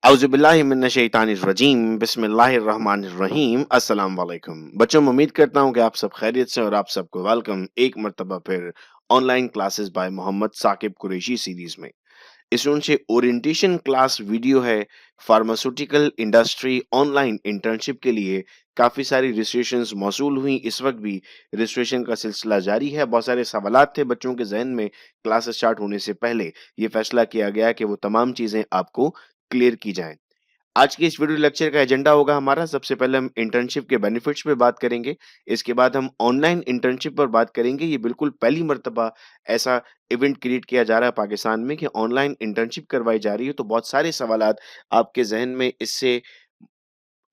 औज़ुबिल्लाहिमिनश्शैतानिर्रजीम बिस्मिल्लाहिर्रहमानिर्रहीम अस्सलाम वालेकुम। बच्चों मैं उम्मीद करता हूँ कि आप सब खैरियत से और आप सबको वेलकम एक मर्तबा फिर online classes by Mohammad Saqib Qureshi series में। इस से ओरिएंटेशन क्लास वीडियो है फार्मास्यूटिकल इंडस्ट्री ऑनलाइन इंटर्नशिप के लिए काफ़ी सारी रजिस्ट्रेशंस मौसूल हुई। इस वक्त भी रजिस्ट्रेशन का सिलसिला जारी है। बहुत सारे सवालात थे बच्चों के ज़हन में क्लास स्टार्ट होने से पहले। ये फैसला किया गया कि वो तमाम चीज़ें आपको क्लियर की जाएँ। आज के इस वीडियो लेक्चर का एजेंडा होगा हमारा सबसे पहले हम इंटर्नशिप के बेनिफिट्स पे बात करेंगे। इसके बाद हम ऑनलाइन इंटर्नशिप पर बात करेंगे। ये बिल्कुल पहली मर्तबा ऐसा इवेंट क्रिएट किया जा रहा है पाकिस्तान में कि ऑनलाइन इंटर्नशिप करवाई जा रही है। तो बहुत सारे सवालात आपके ज़हन में इससे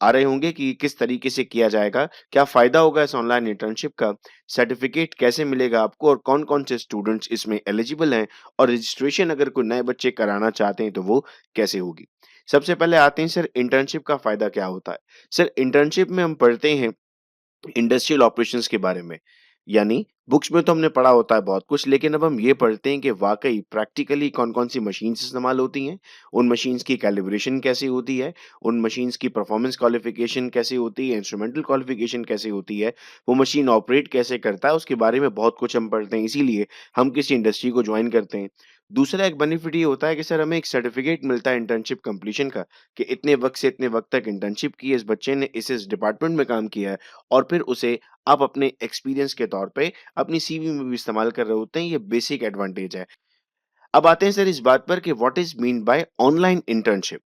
आ रहे होंगे कि किस तरीके से किया जाएगा, क्या फ़ायदा होगा इस ऑनलाइन इंटर्नशिप का, सर्टिफ़िकेट कैसे मिलेगा आपको और कौन-कौन से स्टूडेंट्स इसमें एलिजिबल हैं और रजिस्ट्रेशन अगर कोई नए बच्चे कराना चाहते हैं तो वो कैसे होगी। सबसे पहले आते हैं सर इंटर्नशिप का फ़ायदा क्या होता है? सर इंटर्नशिप में हम पढ़ते हैं इंडस्ट्रियल ऑपरेशंस के बारे में। यानी बुक्स में तो हमने पढ़ा होता है बहुत कुछ, लेकिन अब हम ये पढ़ते हैं कि वाक़ई प्रैक्टिकली कौन-कौन सी मशीन्स इस्तेमाल होती हैं, उन मशीन्स की कैलिब्रेशन कैसी होती है, उन मशीन्स की परफॉर्मेंस क्वालिफ़िकेशन कैसी होती है, इंस्ट्रूमेंटल क्वालिफ़िकेशन कैसी होती है, वो मशीन ऑपरेट कैसे करता है, उसके बारे में बहुत कुछ हम पढ़ते हैं, इसीलिए हम किसी इंडस्ट्री को जॉइन करते हैं। दूसरा एक बेनिफिट ये होता है कि सर हमें एक सर्टिफ़िकेट मिलता है इंटर्नशिप कंप्लीशन का कि इतने वक़्त से इतने वक़्त तक इंटर्नशिप की है, इस बच्चे ने इस डिपार्टमेंट में काम किया है और फिर उसे आप अपने एक्सपीरियंस के तौर पे अपनी सीवी में भी इस्तेमाल कर रहे होते हैं, ये बेसिक एडवांटेज है। अब आते हैं सर इस बात पर कि what is mean by online internship.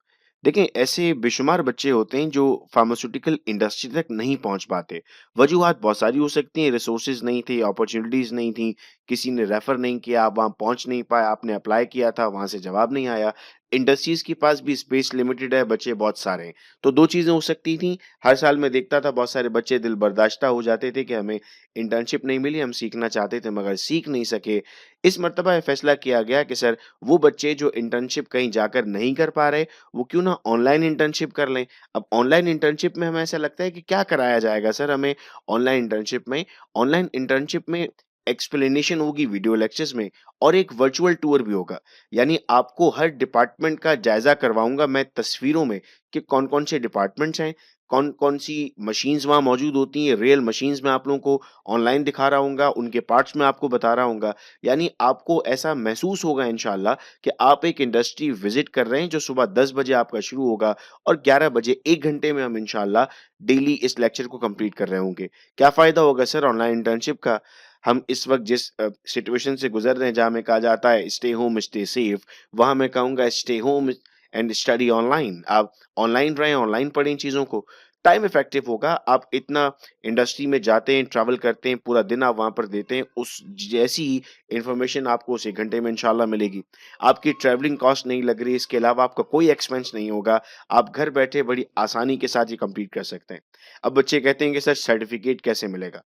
देखें ऐसे बेशुमार बच्चे होते हैं जो फार्मास्यूटिकल इंडस्ट्री तक नहीं पहुंच पाते। वजूहात बहुत सारी हो सकती हैं, रिसोर्सेज नहीं थे, अपॉर्चुनिटीज़ नहीं थी, किसी ने रेफ़र नहीं किया, आप वहाँ पहुँच नहीं पाए, आपने अप्लाई किया था, वहाँ से जवाब नहीं आया। इंडस्ट्रीज़ के पास भी स्पेस लिमिटेड है, बच्चे बहुत सारे हैं। तो 2 चीज़ें हो सकती थीं, हर साल मैं देखता था बहुत सारे बच्चे दिल बर्दाश्ता हो जाते थे कि हमें इंटर्नशिप नहीं मिली, हम सीखना चाहते थे मगर सीख नहीं सके। इस मर्तबा ये फैसला किया गया कि सर वो बच्चे जो इंटर्नशिप कहीं जाकर नहीं कर पा रहे, वो क्यों ना ऑनलाइन इंटर्नशिप कर लें। अब ऑनलाइन इंटर्नशिप में हमें ऐसा लगता है कि क्या कराया जाएगा सर हमें ऑनलाइन इंटर्नशिप में? ऑनलाइन इंटर्नशिप में एक्सप्लेनेशन होगी वीडियो लेक्चर्स में और एक वर्चुअल टूर भी होगा। यानी आपको हर डिपार्टमेंट का जायज़ा करवाऊँगा मैं तस्वीरों में कि कौन-कौन से डिपार्टमेंट्स हैं, कौन-कौन सी मशीन्स वहाँ मौजूद होती हैं, रियल मशीन्स मैं आप लोगों को ऑनलाइन दिखा रहा हूँगा, उनके पार्ट्स मैं आपको बता रहा हूँगा। यानी आपको ऐसा महसूस होगा इंशाअल्लाह कि आप एक इंडस्ट्री विज़िट कर रहे हैं जो सुबह 10 बजे आपका शुरू होगा और 11 बजे 1 घंटे में हम इंशाअल्लाह डेली इस लेक्चर को कंप्लीट कर रहे होंगे। क्या फ़ायदा होगा सर ऑनलाइन इंटर्नशिप का? हम इस वक़्त जिस सिचुएशन से गुज़र रहे हैं जहाँ हमें कहा जाता है स्टे होम, स्टे सेफ, वहाँ मैं कहूँगा stay home and study online. आप ऑनलाइन रहें, ऑनलाइन पढ़ें चीज़ों को। टाइम इफ़ेक्टिव होगा, आप इतना इंडस्ट्री में जाते हैं, ट्रैवल करते हैं, पूरा दिन आप वहाँ पर देते हैं, उस जैसी ही इन्फॉर्मेशन आपको उस 1 घंटे में इंशाअल्लाह मिलेगी। आपकी ट्रैवलिंग कॉस्ट नहीं लग रही, इसके अलावा आपका कोई एक्सपेंस नहीं होगा। आप घर बैठे बड़ी आसानी के साथ ये कंप्लीट कर सकते हैं। अब बच्चे कहते हैं कि सर सर्टिफ़िकेट कैसे मिलेगा?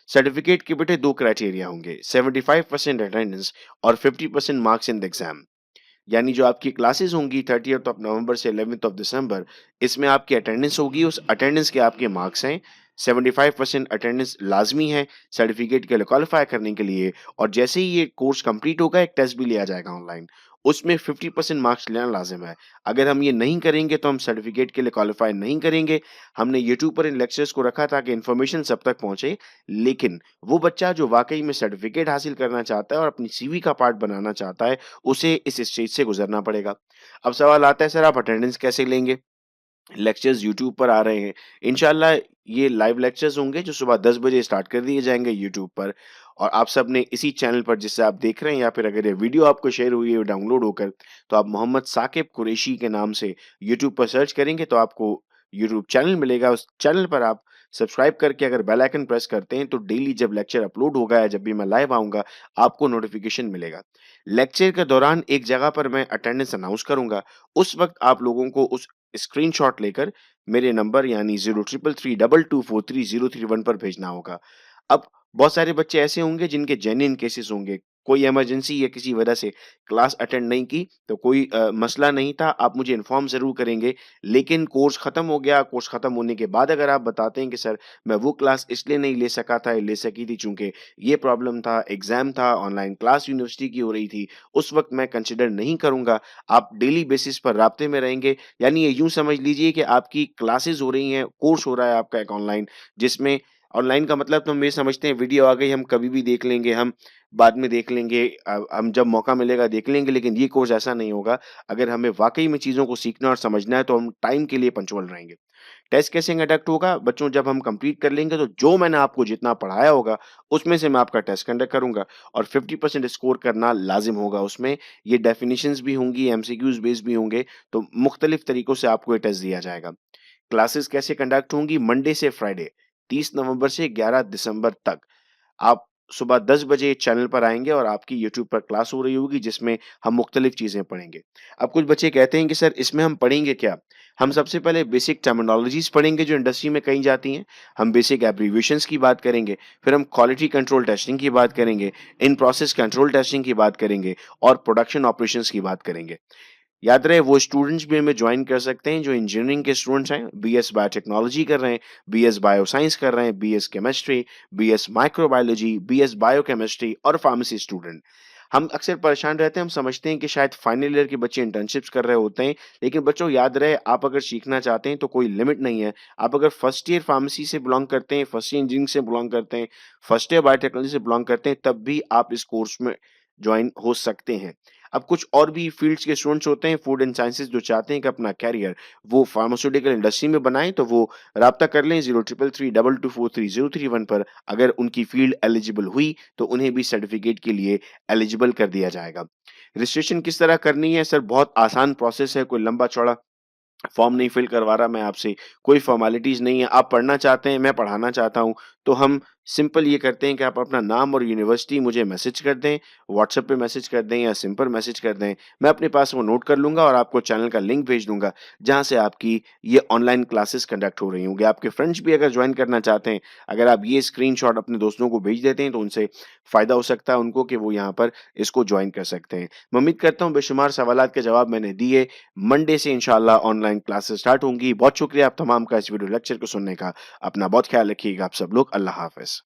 सर्टिफ़िकेट के बेटे 2 क्राइटेरिया होंगे, 75% अटेंडेंस और 50% मार्क्स इन द एग्ज़ाम। यानी जो आपकी क्लासेस होंगी 30th ऑफ नवंबर से 11th ऑफ दिसंबर, इसमें आपकी अटेंडेंस होगी, उस अटेंडेंस के आपके मार्क्स हैं। 75% अटेंडेंस लाज़मी है सर्टिफ़िकेट के लिए क्वालीफाई करने के लिए और जैसे ही ये कोर्स कंप्लीट होगा एक टेस्ट भी लिया जाएगा ऑनलाइन। उसमें 50% मार्क्स लेना लाज़िम है। अगर हम ये नहीं करेंगे तो हम सर्टिफ़िकेट के लिए क्वालीफाई नहीं करेंगे। हमने यूट्यूब पर इन लेक्चर्स को रखा ताकि इन्फॉर्मेशन सब तक पहुँचे, लेकिन वो बच्चा जो वाक़ई में सर्टिफ़िकेट हासिल करना चाहता है और अपनी सीवी का पार्ट बनाना चाहता है, उसे इस स्टेज से गुज़रना पड़ेगा। अब सवाल आता है सर आप अटेंडेंस कैसे लेंगे? लेक्चर्स यूट्यूब पर आ रहे हैं। इंशाअल्लाह ये लाइव लेक्चर्स होंगे जो सुबह 10 बजे स्टार्ट कर दिए जाएँगे यूट्यूब पर और आप सबने इसी चैनल पर जिससे आप देख रहे हैं या फिर अगर ये वीडियो आपको शेयर हुई है डाउनलोड होकर, तो आप मोहम्मद साकिब कुरैशी के नाम से यूट्यूब पर सर्च करेंगे तो आपको यूट्यूब चैनल मिलेगा। उस चैनल पर आप सब्सक्राइब करके अगर बेल आइकन प्रेस करते हैं तो डेली जब लेक्चर अपलोड होगा या जब भी मैं लाइव आऊँगा, आपको नोटिफ़िकेशन मिलेगा। लेक्चर के दौरान एक जगह पर मैं अटेंडेंस अनाउंस करूँगा, उस वक़्त आप लोगों को उस स्क्रीनशॉट लेकर मेरे नंबर यानी 0333224303 पर भेजना होगा। अब बहुत सारे बच्चे ऐसे होंगे जिनके जेन्युइन केसेस होंगे, कोई इमरजेंसी या किसी वजह से क्लास अटेंड नहीं की तो कोई मसला नहीं था, आप मुझे इन्फॉर्म ज़रूर करेंगे। लेकिन कोर्स ख़त्म हो गया, कोर्स ख़त्म होने के बाद अगर आप बताते हैं कि सर मैं वो क्लास इसलिए नहीं ले सका था या ले सकी थी चूँकि ये प्रॉब्लम था, एग्ज़ाम था, ऑनलाइन क्लास यूनिवर्सिटी की हो रही थी, उस वक़्त मैं कंसिडर नहीं करूँगा। आप डेली बेसिस पर राब्ते में रहेंगे, यानी ये यूँ समझ लीजिए कि आपकी क्लासेज़ हो रही हैं, कोर्स हो रहा है आपका एक ऑनलाइन, जिसमें ऑनलाइन का मतलब तो हम ये समझते हैं वीडियो आ गई हम कभी भी देख लेंगे, हम बाद में देख लेंगे, हम जब मौका मिलेगा देख लेंगे, लेकिन ये कोर्स ऐसा नहीं होगा। अगर हमें वाक़ई में चीज़ों को सीखना और समझना है तो हम टाइम के लिए पंक्चुअल रहेंगे। टेस्ट कैसे कंडक्ट होगा? बच्चों जब हम कंप्लीट कर लेंगे तो जो मैंने आपको जितना पढ़ाया होगा, उसमें से मैं आपका टेस्ट कंडक्ट करूँगा और 50% स्कोर करना लाज़िम होगा उसमें। ये डेफिनिशंस भी होंगी, एमसीक्यूज़ बेस्ड भी होंगे, तो मुख्तलिफ तरीकों से आपको ये टेस्ट दिया जाएगा। क्लासेस कैसे कंडक्ट होंगी? मंडे से फ्राइडे 30 नवंबर से 11 दिसंबर तक। आप सुबह 10 बजे चैनल पर आएँगे और आपकी यूट्यूब पर क्लास हो रही होगी जिसमें हम मुख्तलिफ चीज़ें पढ़ेंगे। अब कुछ बच्चे कहते हैं कि सर इसमें हम पढ़ेंगे क्या? हम सबसे पहले बेसिक टर्मिनोलॉजीज़ पढ़ेंगे जो इंडस्ट्री में कही जाती हैं, हम बेसिक एब्रिविएशंस की बात करेंगे, फिर हम क्वालिटी कंट्रोल टेस्टिंग की बात करेंगे, इन प्रोसेस कंट्रोल टेस्टिंग की बात करेंगे और प्रोडक्शन ऑपरेशंस की बात करेंगे। याद रहे वो स्टूडेंट्स भी हमें जॉइन कर सकते हैं जो इंजीनियरिंग के स्टूडेंट्स हैं, बीएस बायोटेक्नोलॉजी कर रहे हैं, बीएस बायोसाइंस कर रहे हैं, BS chemistry, BS microbiology, BS biochemistry और फार्मेसी स्टूडेंट। हम अक्सर परेशान रहते हैं, हम समझते हैं कि शायद फाइनल ईयर के बच्चे इंटर्नशिप्स कर रहे होते हैं, लेकिन बच्चों याद रहे आप अगर सीखना चाहते हैं तो कोई लिमिट नहीं है। आप अगर फर्स्ट ईयर फार्मेसी से बिलॉन्ग करते हैं, फर्स्ट ईयर इंजीनियरिंग से बिलॉन्ग करते हैं, फर्स्ट ईयर बायोटेक्नोलॉजी से बिलॉन्ग करते हैं, तब भी आप इस कोर्स में जॉइन हो सकते हैं। अब कुछ और भी फ़ील्ड्स के स्टूडेंट्स होते हैं, फूड एंड साइंसेज़ जो चाहते हैं कि अपना करियर वो फार्मास्यूटिकल इंडस्ट्री में बनाएँ, तो वो राब्ता कर लें 0333224331 पर। अगर उनकी फ़ील्ड एलिजिबल हुई, तो उन्हें भी सर्टिफ़िकेट के लिए एलिजिबल कर दिया जाएगा। रजिस्ट्रेशन किस तरह करनी है? सर बहुत आसान प्रोसेस है, कोई लंबा-चौड़ा फॉर्म नहीं फिल करवा रहा मैं आपसे, कोई फ़ॉर्मेलिटीज़ नहीं है, आप पढ़ना चाहते हैं, मैं पढ़ाना चाहता हूँ, तो हम सिंपल ये करते हैं कि आप अपना नाम और यूनिवर्सिटी मुझे मैसेज कर दें, व्हाट्सएप पे मैसेज कर दें या सिंपल मैसेज कर दें। मैं अपने पास वो नोट कर लूँगा और आपको चैनल का लिंक भेज दूँगा, जहाँ से आपकी ये ऑनलाइन क्लासेस कंडक्ट हो रही होंगी। आपके फ्रेंड्स भी अगर जॉइन करना चाहते हैं, अगर आप ये स्क्रीनशॉट अपने दोस्तों को भेज देते हैं, तो उनसे फ़ायदा हो सकता है उनको कि वो यहाँ पर इसको जॉइन कर सकते हैं। मैं उम्मीद करता हूँ बेशुमार सवालात के जवाब मैंने दिए। मंडे से इंशाअल्लाह ऑनलाइन क्लासेस स्टार्ट होंगी। बहुत शुक्रिया आप तमाम का इस वीडियो लेक्चर को सुनने का। अपना बहुत ख्याल रखिएगा आप सब लोग। अल्लाह हाफ़िज़।